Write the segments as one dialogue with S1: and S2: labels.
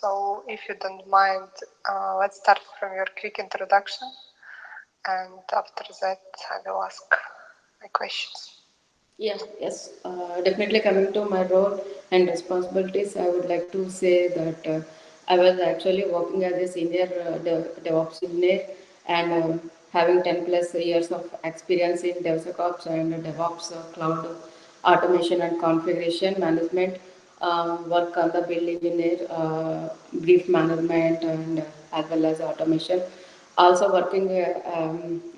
S1: So if you don't mind, let's start from your quick introduction, and after that I will ask my questions.
S2: Yes. Definitely coming to my role and responsibilities, I would like to say that I was actually working as a senior DevOps engineer and having 10 plus years of experience in DevSecOps and DevOps cloud automation and configuration management, work on the build engineer, brief management, and as well as automation. Also working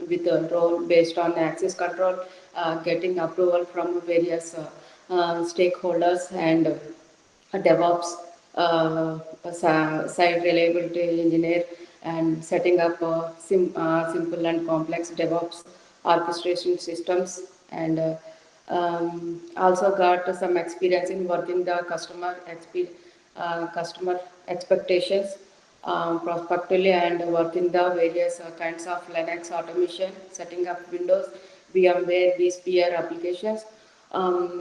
S2: with a role based on access control, getting approval from various stakeholders and DevOps, site reliability engineer, and setting up simple and complex DevOps orchestration systems, and also got some experience in working the customer expectations prospectively and working the various kinds of Linux automation, setting up Windows, VMware, vSphere applications,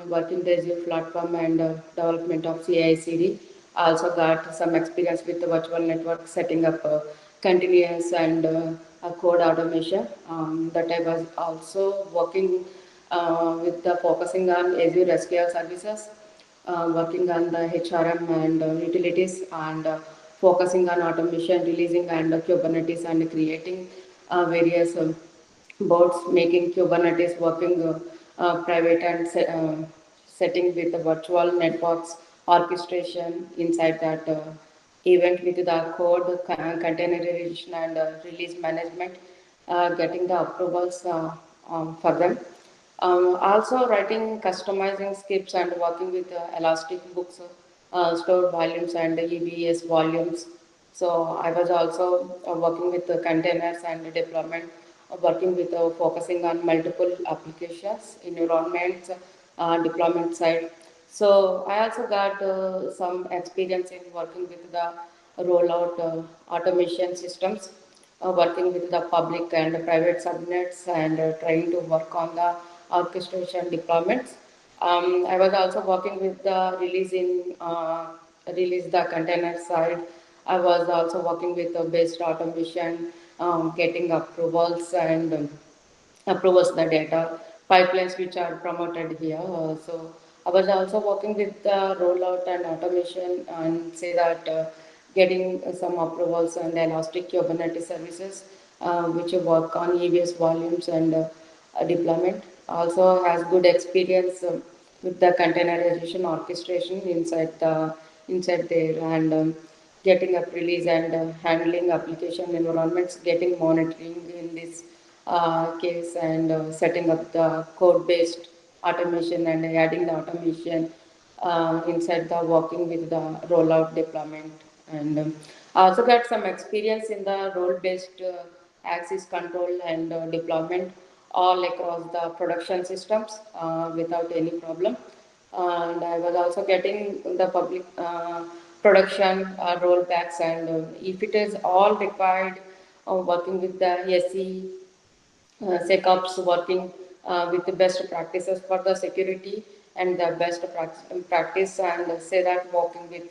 S2: working the Azure platform and development of CI/CD. Also got some experience with the virtual network, setting up continuous and code automation. That I was also working with the focusing on Azure SQL services, working on the HRM and utilities, and focusing on automation, releasing and Kubernetes, and creating various boards, making Kubernetes working private and setting with the virtual networks orchestration inside that event with the code containerization and release management, getting the approvals for them. Also writing customizing scripts and working with elastic books, stored volumes and EBS volumes. So I was also working with the containers and deployment, working with focusing on multiple applications, environments, deployment side. So I also got some experience in working with the rollout automation systems, working with the public and private subnets, and trying to work on the orchestration deployments. I was also working with the release the container side. I was also working with the based automation, getting approvals and approvals the data pipelines which are promoted here. So I was also working with the rollout and automation, and say that getting some approvals and elastic Kubernetes services, which work on EBS volumes and deployment. Also has good experience with the containerization orchestration inside there, and getting up release and handling application environments, getting monitoring in this case, and setting up the code-based automation and adding the automation inside the working with the rollout deployment. And I also got some experience in the role-based access control and deployment all across the production systems without any problem. And I was also getting the public production rollbacks, and if it is all required, working with the SE SecOps, working with the best practices for the security and the best practice, and say that working with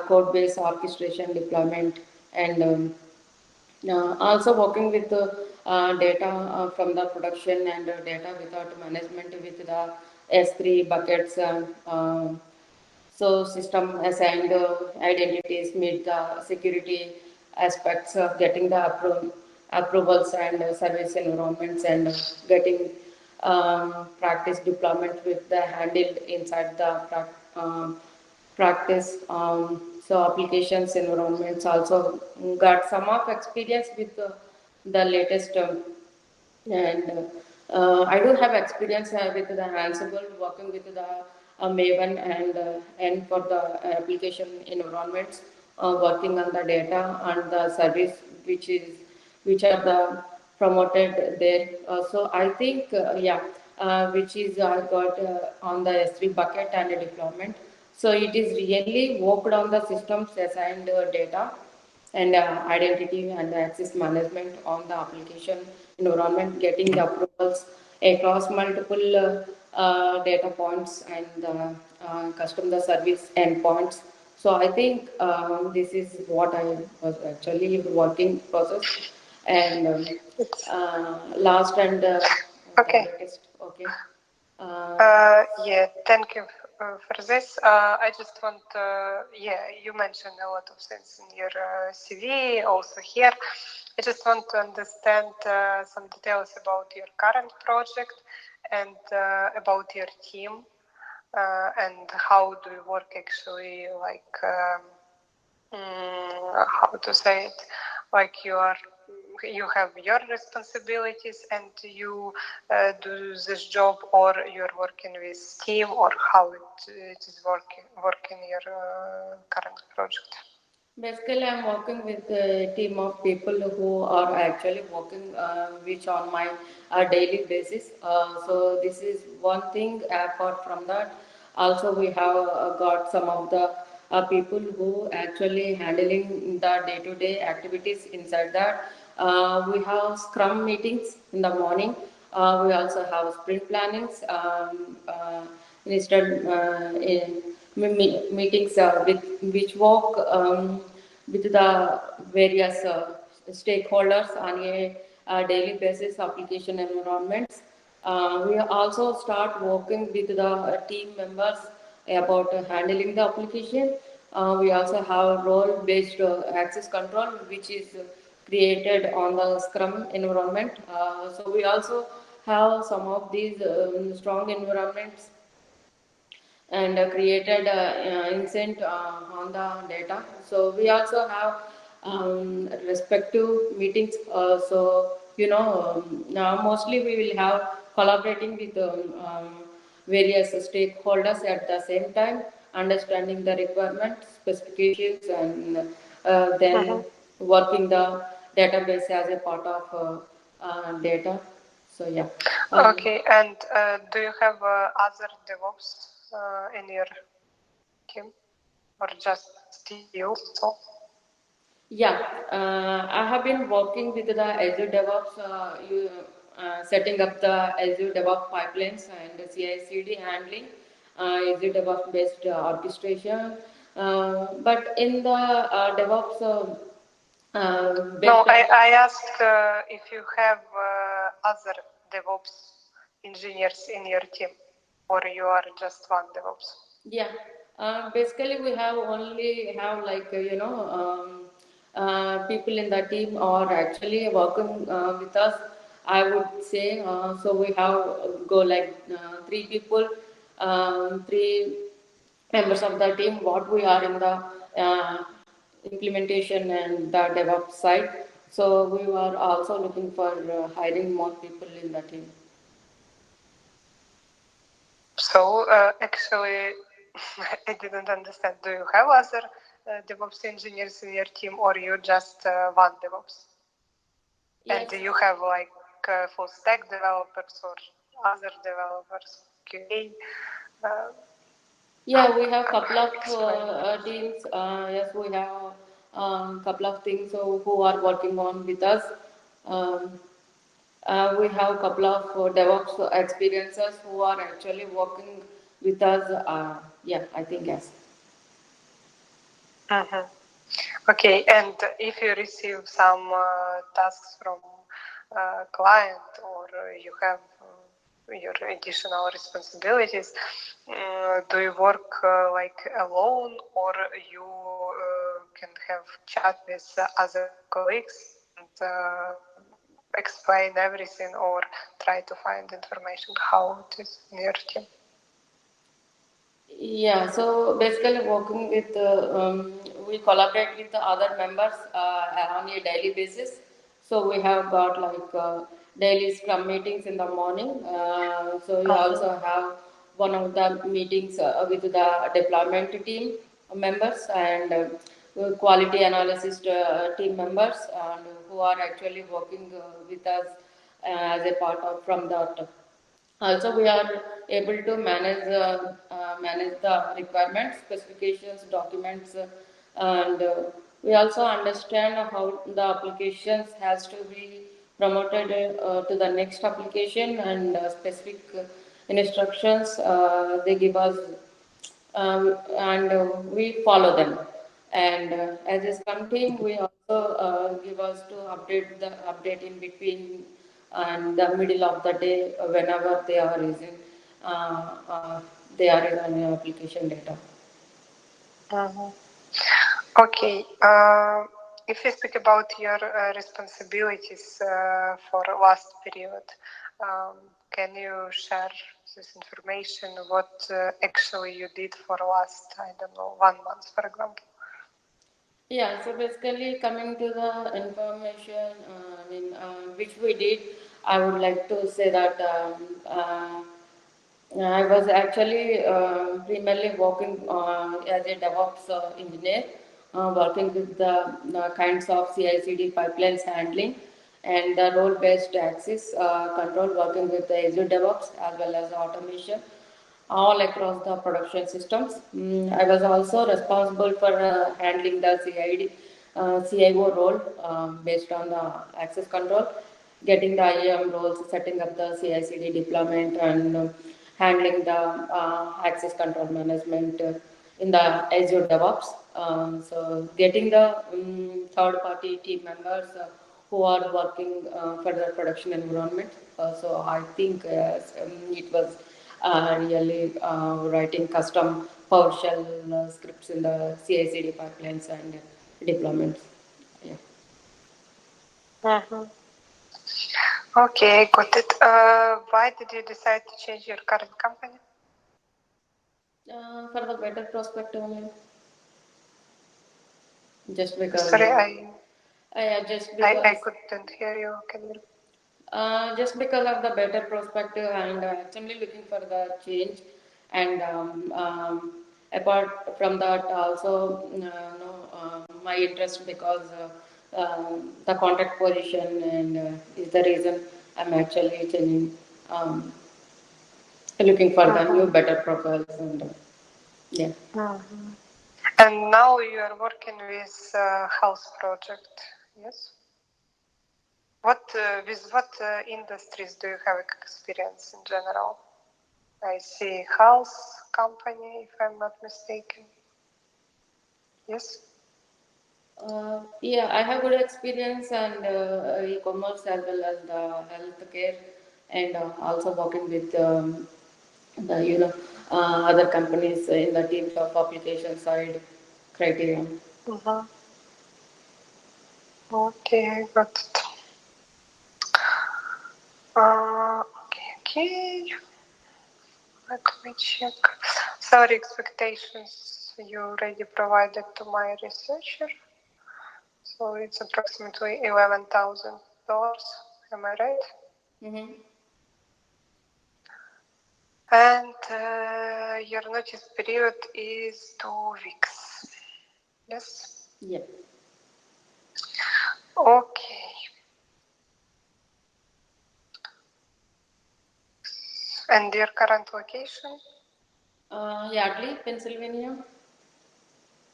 S2: code-based orchestration deployment, and also working with data from the production, and data without management with the S3 buckets. So system assigned identities meet the security aspects of getting the approvals and service environments, and getting practice deployment with the handled inside the practice. So applications environments also got some of experience with the latest and I do have experience with the Ansible, working with the Maven and for the application environments, working on the data and the service which are the promoted there. So I think which is I got on the S3 bucket and deployment. So it is really worked on the systems assigned data and identity and access management on the application environment, getting the approvals across multiple data points and custom the service endpoints. So I think this is what I was actually working process. And
S1: It's
S2: last and the
S1: okay.
S2: latest, okay. Uh,
S1: Yeah, thank you for this. I just want, yeah, you mentioned a lot of things in your CV, also here. I just want to understand some details about your current project and about your team and how do you work actually, like, how to say it, like you have your responsibilities and you do this job, or you're working with team, or how it is working your current project.
S2: Basically, I'm working with a team of people who are actually working which on my daily basis. So this is one thing. Apart from that, also we have got some of the people who actually handling the day-to-day activities inside that. We have Scrum meetings in the morning. We also have sprint plannings. Instead, meetings with which work with the various stakeholders on a daily basis application environments. We also start working with the team members about handling the application. We also have role-based access control, which is created on the Scrum environment. So we also have some of these strong environments and created incent on the data. So we also have respective meetings. So now mostly we will have collaborating with various stakeholders at the same time, understanding the requirements, specifications, and then working the database as a part of data. So yeah. Um,
S1: Okay, and do you have other DevOps in your team, or just you? So
S2: Yeah, I have been working with the Azure DevOps, setting up the Azure DevOps pipelines and CI/CD handling, Azure DevOps based orchestration. But in the DevOps
S1: no,
S2: based,
S1: I asked if you have other DevOps engineers in your team, or you are just one DevOps.
S2: yeah, basically we have only have like people in the team are actually working with us. I would say so. We have go like three people, three members of the team. What we are in the implementation and the DevOps side. So we were also looking for hiring more people in the team.
S1: So actually, I didn't understand. Do you have other DevOps engineers in your team, or you just one DevOps? And
S2: Yes.
S1: you have like full stack developers or other developers, QA. Uh, how
S2: Yeah, we have couple of
S1: explain?
S2: teams. Yes, we have couple of things who are working on with us. Um, we have couple of DevOps experiences who are actually working with us. Yeah, I think yes.
S1: Mhm. Okay, and if you receive some tasks from client, or you have your additional responsibilities, do you work like alone, or you can have chat with other colleagues and explain everything, or try to find information how it is in your team?
S2: Yeah, so basically working with, we collaborate with the other members on a daily basis. So we have got like daily scrum meetings in the morning. So we
S1: Uh-huh.
S2: also have one of the meetings with the deployment team members and quality analysis team members and who are actually working with us as a part of from the also, we are able to manage the requirements, specifications, documents, and we also understand how the applications has to be promoted to the next application and specific instructions they give us and we follow them. And as a Scrum team, we also give us to update in between and the middle of the day whenever uh, uh, they are in application data.
S1: Mhm. Okay. If we speak about your responsibilities for last period, can you share this information? What actually you did for last, I don't know, 1 month, for example?
S2: Yeah, so basically coming to the information, which we did, I would like to say that I was actually primarily working as a DevOps engineer, working with the kinds of CI/CD pipelines handling and the role-based access control, working with the Azure DevOps as well as automation all across the production systems. I was also responsible for handling the CIO role based on the access control, getting the IAM roles, setting up the CI/CD deployment, and handling the access control management in the Azure DevOps. So getting the third-party team members who are working for the production environment. So I think it was really writing custom PowerShell scripts in the CI/CD pipelines and deployments. Yeah.
S1: Mhm. Okay, got it. Why did you decide to change your current company?
S2: For the better prospect only, just because.
S1: Sorry,
S2: Yeah, just
S1: I
S2: because.
S1: couldn't hear you. Can you?
S2: Just because of the better perspective and actually looking for the change, and apart from that also my interest because the contact position and is the reason I'm actually changing, looking for the new
S1: Mhm.
S2: better profiles and yeah.
S1: Mhm. And now you are working with house project, yes? With what industries do you have experience in general? I see house company, if I'm not mistaken. Yes.
S2: Yeah, I have good experience and e-commerce as well as the healthcare, and also working with the other companies in the teams of application side criteria.
S1: Mm-hmm. Okay, got it. Okay. Let me check. Salary expectations you already provided to my researcher. So it's approximately $11,000. Am I right?
S2: Mm-hmm.
S1: And your notice period is 2 weeks. Yes.
S2: Yeah.
S1: Okay. And your current location?
S2: Yardley, Pennsylvania.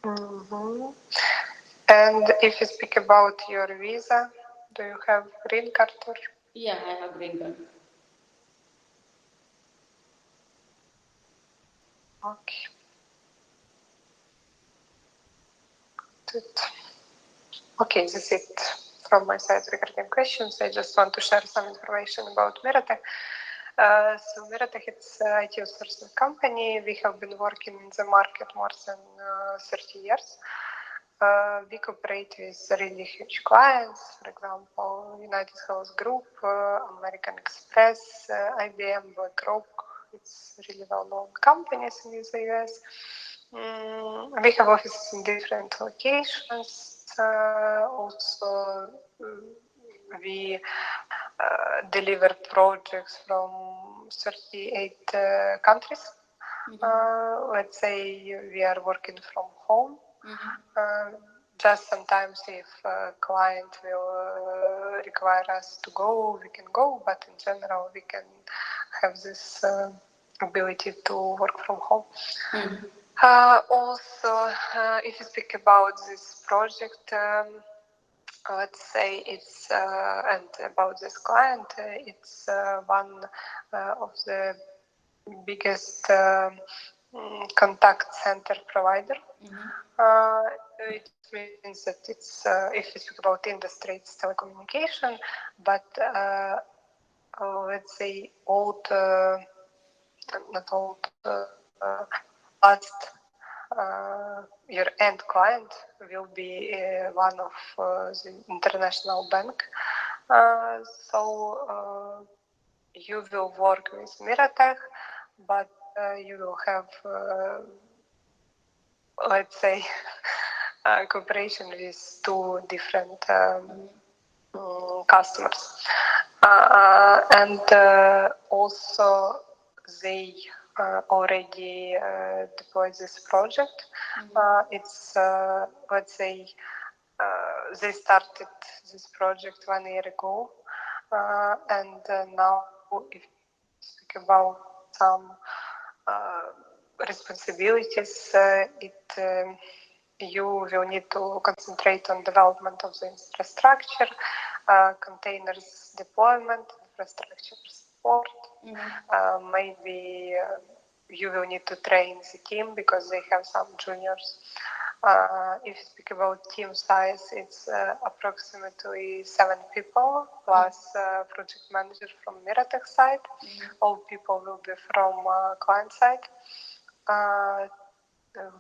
S1: Mm-hmm. And if you speak about your visa, do you have green card or?
S2: Yeah, I have green card.
S1: Okay. Good. Okay, this is it from my side regarding questions. I just want to share some information about Miratech. So Miratech is an IT outsourcing company. We have been working in the market more than 30 years. We cooperate with really huge clients, for example, United Health Group, American Express, IBM, BlackRock. It's really well-known companies in the US. We have offices in different locations. Also, we deliver projects from 38 countries. Let's say we are working from home. Uh, just sometimes if a client will require us to go, we can go, but in general we can have this ability to work from home. Also, if you speak about this project, let's say it's and about this client, it's one of the biggest contact center provider. It means that it's, if we speak about industry, it's telecommunication, but let's say old, not old, last, your end client will be one of the international bank. So you will work with Miratech, but you will have, let's say, cooperation with two different customers. And also they already deployed this project. It's, let's say, they started this project 1 year ago, and now if you speak about some responsibilities, you will need to concentrate on development of the infrastructure, containers deployment, infrastructure support. Maybe you will need to train the team because they have some juniors. If you speak about team size, it's approximately 7 people plus project manager from Miratech side. All people will be from client side.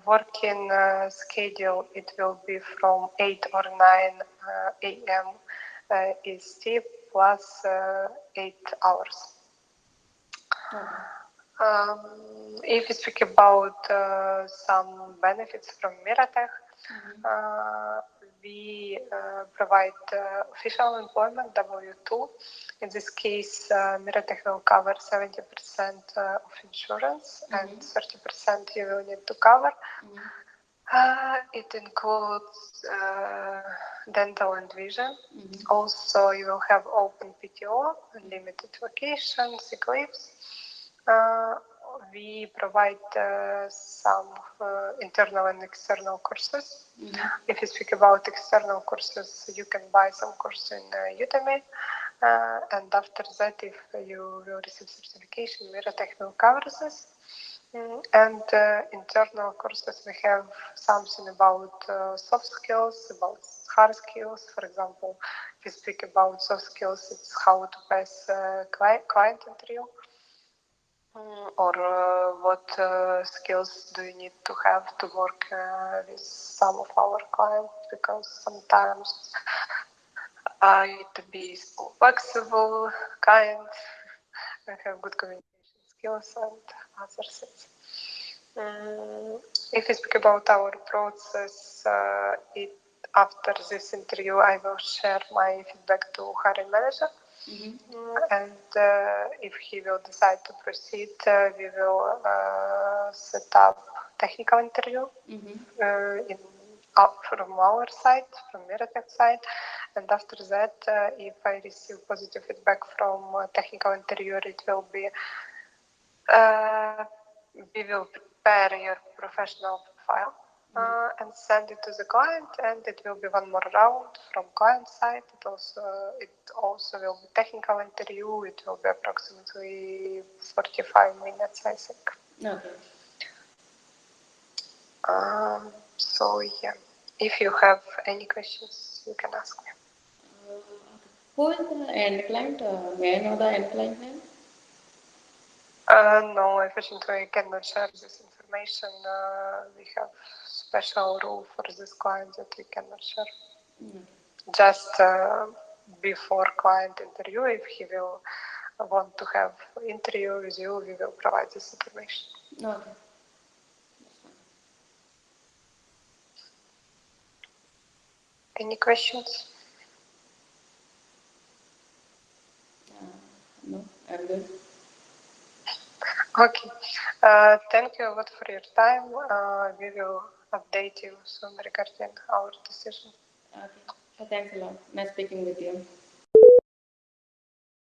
S1: Working schedule, it will be from 8 or 9 a.m. EST plus 8 hours. If we speak about some benefits from Miratech, we provide official employment, W2. In this case, Miratech will cover 70% of insurance and 30% you will need to cover. It includes dental and vision. Also, you will have open PTO, unlimited vacation, sick leaves. We provide some internal and external courses. If you speak about external courses, you can buy some course in Udemy. And after that, if you will receive certification, Miratech will cover this. And internal courses, we have something about soft skills, about hard skills. For example, if you speak about soft skills, it's how to pass client interview. Or what skills do you need to have to work with some of our clients, because sometimes I need to be so flexible, kind, and have good communication skills and other things. If we speak about our process, after this interview, I will share my feedback to hiring manager. And if he will decide to proceed, we will set up technical interview from our side, from Miratech side. And after that, if I receive positive feedback from technical interviewer, it will be, we will prepare your professional profile and send it to the client, and it will be one more round from client side. It also will be technical interview. It will be approximately 45 minutes, I think.
S2: Okay.
S1: So yeah, if you have any questions, you can ask me.
S2: Who is the end client? May I know the end client name?
S1: No, unfortunately, I cannot share this information. We have special rule for this client that we cannot share. Just before client interview, if he will want to have interview with you, we will provide this information.
S2: Okay.
S1: Any questions?
S2: No, I'm good.
S1: Okay. Thank you a lot for your time. We will update you soon regarding our decision.
S2: Okay. Thanks a lot. Nice speaking with you.